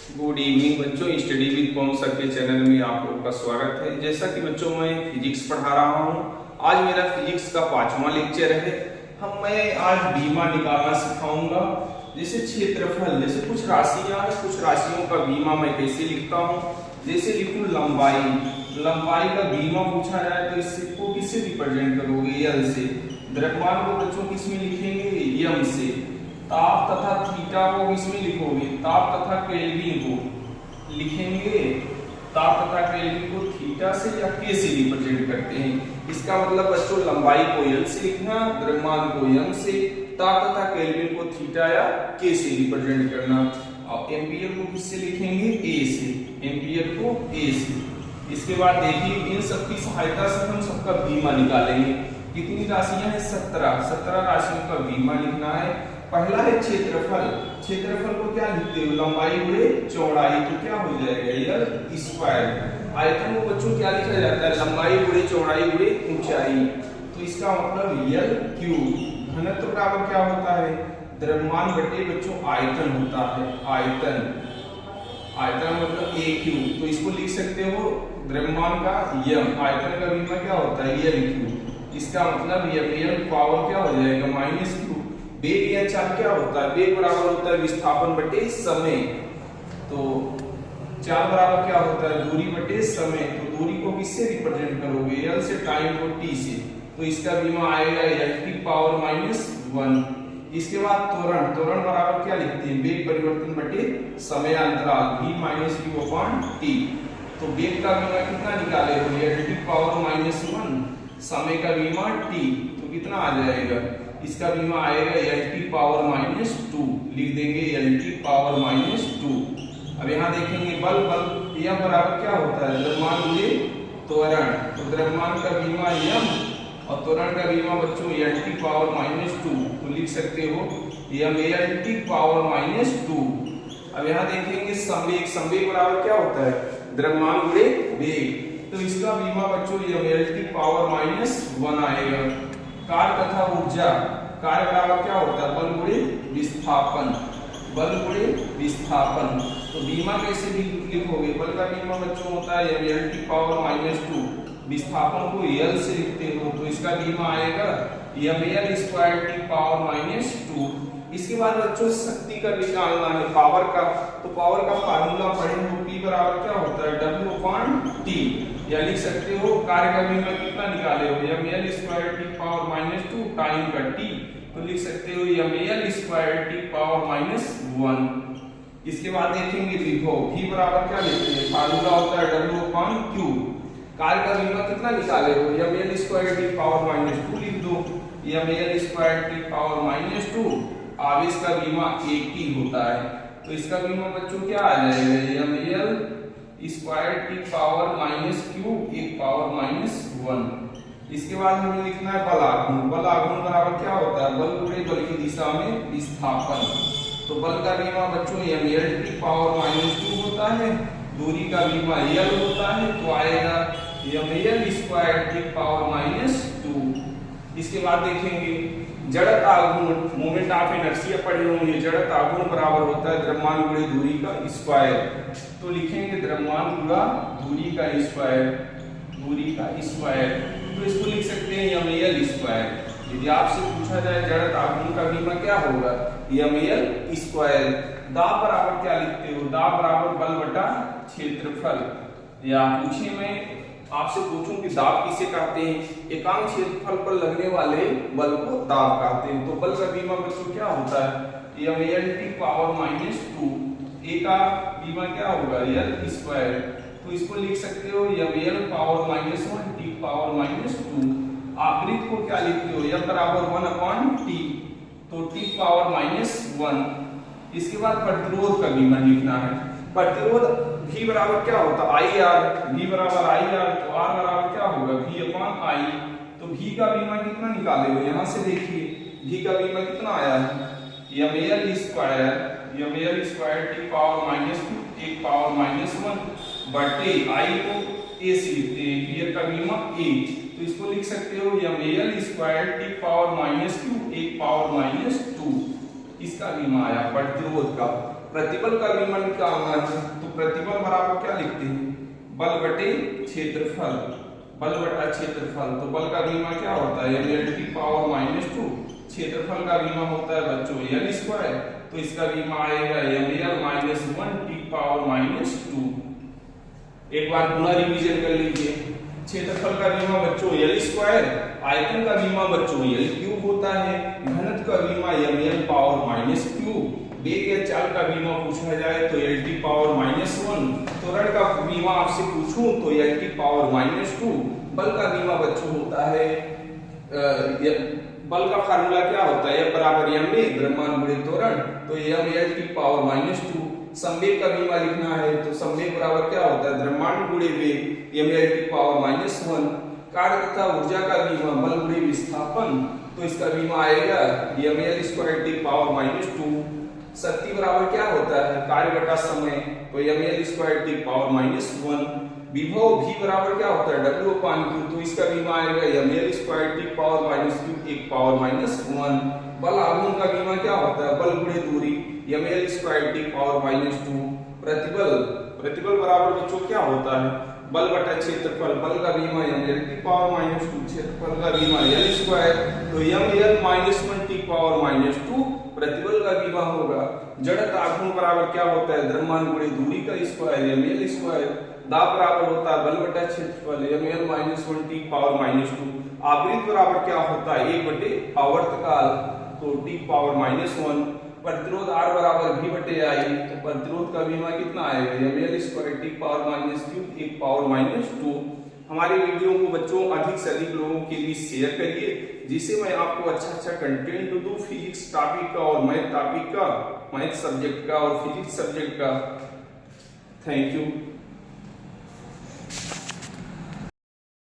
Good evening बच्चों, study with Pawan sir के channel में आप लोगों का स्वागत है। जैसा कि बच्चों मैं फिजिक्स पढ़ा रहा हूं, आज मेरा फिजिक्स का 5वां लेक्चर है। मैं आज बीमा निकालना सिखाऊंगा। जैसे क्षेत्रफल, जैसे कुछ राशियां हैं, कुछ राशियों का बीमा मैं कैसे लिखता हूं। जैसे लिखूं लंबाई, लंबाई का बीमा पूछा जाए तो इसको किससे रिप्रेजेंट करोगे? एल से। द्रव्यमान को बच्चों किसमें लिखेंगे? एम से। ताप तथा थीटा को किसमें लिखोगे? ताप तथा केल्विन को लिखेंगे। ताप तथा केल्विन को थीटा से या के से रिप्रेजेंट करते हैं। इसका मतलब बच्चों लंबाई को एल से लिखना, द्रव्यमान को एम से, ताप तथा केल्विन को थीटा या के से रिप्रेजेंट करना। और एम्पियर को किससे लिखेंगे? ए से। एम्पियर को ए से। इसके बाद देखिए इन सबकी सहायता से हम सबका बीमा निकालेंगे। कितनी राशियां हैं? 17 राशियों का बीमा लिखना है। पहला है क्षेत्रफल। क्षेत्रफल को क्या लिखते हो? लंबाई गुणे चौड़ाई, तो क्या हो जाएगा? L square. आयतन को बच्चों क्या लिखा जाता है? लंबाई गुणे चौड़ाई गुणे ऊंचाई, तो इसका मतलब एल क्यूब। घनत्व बराबर क्या होता है? द्रव्यमान बटे बच्चों आयतन होता है। आयतन, आयतन मतलब ए क्यूब, तो इसको लिख सकते हो द्रव्यमान का यम, आयतन का बीमा क्या होता है? L cube. इसका मतलब एल पावर क्या हो जाएगा? Minus Q. वेग या चाल क्या होता है? वेग बराबर होता है विस्थापन बटे समय। तो चाल बराबर क्या होता है? दूरी बटे समय। तो दूरी को किससे रिप्रेजेंट करोगे? एल से, टाइम को टी से। तो इसका बीमा आएगा एल टी पावर माइनस 1। इसके बाद त्वरण, त्वरण बराबर क्या लिखते हैं? वेग परिवर्तन बटे समय अंतराल, v minus Q upon T. तो वेग का बीमा कितना निकाले हो? एल टी पावर माइनस 1, समय का बीमा t, तो कितना आ जाएगा? इसका बीमा आएगा एल टी पावर माइनस 2। लिख देंगे एल टी पावर माइनस 2। अब यहाँ देखेंगे बल, बल यह बराबर क्या होता है? द्रव्यमान गुणे त्वरण। तो द्रव्यमान का बीमा यम और त्वरण का बीमा बच्चों एल टी पावर माइनस 2, तो लिख सकते हो M L T power minus 2। अब यहाँ देखेंगे संवेग, संवेग बराबर क्या होता है? द्रव्यमान गुणे वेग, तो इसका बीमा बच्चों M L T power minus 1 आएगा। कार्य तथा ऊर्जा, कार्य बराबर क्या होता है? बल गुणे विस्थापन, बल गुणे विस्थापन। तो बीमा कैसे भी लिखोगे? बल का बीमा बच्चों होता है एल टी पावर माइनस 2, विस्थापन को एल से लिखते हो, तो इसका बीमा आएगा M L square T power minus 2। इसके बाद बच्चों शक्ति का निकालना है, पावर का। तो पावर का फार्मूला पढ़े हो, P बराबर क्या होता है? W upon T। या लिख सकते हो कार्य का बीमा कितना निकाले हो? M L square T power minus 2, time का t, तो लिख सकते हो M L square T power minus 1। इसके बाद देखेंगे विभव, V बराबर क्या लिखते हैं? फार्मूला होता है W अपॉन Q। कार्य का बीमा कितना निकाले हो? M L square T power minus 2 लिख दो, M L square T power minus 2। आवेश का बीमा एक ही होता है, तो इसका बीमा बच्चों क्या आ जाएगा? M L square T power minus Q, एक पावर माइनस 1। इसके बाद हमें लिखना है बल आघूर्ण। बल आघूर्ण बराबर क्या होता है? बल गुणे बल की दिशा में विस्थापन। तो बल का बीमा बच्चों M L T power minus 2 होता है, दूरी का बीमा एल होता है, तो आएगा M L square T power minus 2। इसके बाद देखेंगे जड़त आघूर्ण, मोमेंट ऑफ इनर्शिया पढ़े होंगे। जड़त आघूर्ण बराबर होता है द्रव्यमान गुणे दूरी का स्क्वायर, तो लिखेंगे द्रव्यमान गुणा दूरी का स्क्वायर, दूरी का स्क्वायर, तो इसको लिख सकते हैं एम एल स्क्वायर। यदि आपसे पूछा जाए जड़त आघूर्ण का बीमा क्या होगा? M L square. दाब बराबर क्या लिखते हो? दाब बराबर बल बटा क्षेत्रफल। या पूछे मैं आपसे पूछूं कि दाब किसे कहते हैं? एकांक क्षेत्रफल पर लगने वाले बल को दाब कहते हैं। तो बल का बीमा बच्चों क्या होता है? M L T power minus 2। A का बीमा क्या होगा? एल स्क्वायर, तो इसको लिख सकते हो M L power minus 1 T power minus 2। आवृत्त को क्या लिखते हो? एम बराबर 1 अपॉन टी, तो टी पावर माइनस 1। इसके बाद प्रतिरोध का बीमा लिखना है। प्रतिरोध V बराबर क्या होता है? I R. V बराबर आई आर, तो R बराबर क्या होगा? V upon I. तो V का बीमा कितना निकाले हो? यहाँ से देखिए V का बीमा कितना आया है? M L square, M L square T power minus 2, एक पावर माइनस 1 बटे आई को A से लिखते हैं, V का बीमा A, तो इसको लिख सकते हो M L square T power minus 2, एक पावर माइनस 2। इसका बीमा आया प्रतिरोध का। प्रतिबल का बीमा निकालना है तो प्रतिबल बराबर क्या लिखते हैं, बल बटे क्षेत्रफल, बल बटा क्षेत्रफल। तो बल का बीमा क्या होता है, ml की पावर -2, क्षेत्रफल का बीमा होता है बच्चों l स्क्वायर, तो इसका बीमा आएगा ml - 1 की पावर -2। एक बार पुनः रिवीजन कर लीजिए, क्षेत्रफल का बीमा बच्चों l स्क्वायर, आयतन का बीमा बच्चों l क्यूब होता है, घनत्व का बीमा ml पावर -3, वेग या चाल का बीमा पूछा जाए तो l की पावर -1, त्वरण का बीमा आपसे पूछूं तो l की पावर -2, बल का बीमा बच्चों होता है बल का फार्मूला क्या होता है, F बराबर ma, द्रव्यमान गुणित त्वरण, तो m l की पावर -2। संवेग का बीमा लिखना है तो संवेग बराबर क्या होता है, द्रव्यमान गुणित वेग, m l की पावर -1। कार्य तथा ऊर्जा का बीमा बल गुणित विस्थापन, तो इसका बीमा आएगा m l स्क्वायर की पावर -2। शक्ति बराबर क्या होता है, कार्य बटा समय, तो ml स्क्वायर की पावर -1। विभव v बराबर क्या होता है, W/Q, तो इसका बीमा आएगा ml स्क्वायर की पावर -3 एक पावर -1। बल आघूर्ण का बीमा क्या होता है, बल गुणित दूरी, ml स्क्वायर की पावर -2। प्रतिबल बराबर बच्चों क्या होता है, बल बटा क्षेत्रफल, बल का बीमा ml की पावर -2, क्षेत्रफल का बीमा l स्क्वायर, तो ml -1 की पावर -2 प्रतिबल का बीमा होगा। जड़त्व आघूर्ण बराबर क्या होता है, द्रव्यमान गुणित दूरी का स्क्वायर ml स्क्वायर। दाब बराबर होता है बल बटा क्षेत्रफल ml -1 की पावर -2। आवृत्ति बराबर क्या होता है, 1 बटे आवर्तकाल, तो t पावर -1। प्रतिरोध R बराबर v बटे I, तो प्रतिरोध का बीमा कितना आएगा, ml स्क्वायर की पावर -3 एक पावर -2। हमारी वीडियो को बच्चों अधिक से अधिक लोगों के लिए शेयर करिए, जिससे मैं आपको अच्छा कंटेंट दूं फिजिक्स टॉपिक का और मैथ टॉपिक का, मैथ सब्जेक्ट का और फिजिक्स सब्जेक्ट का। Thank you.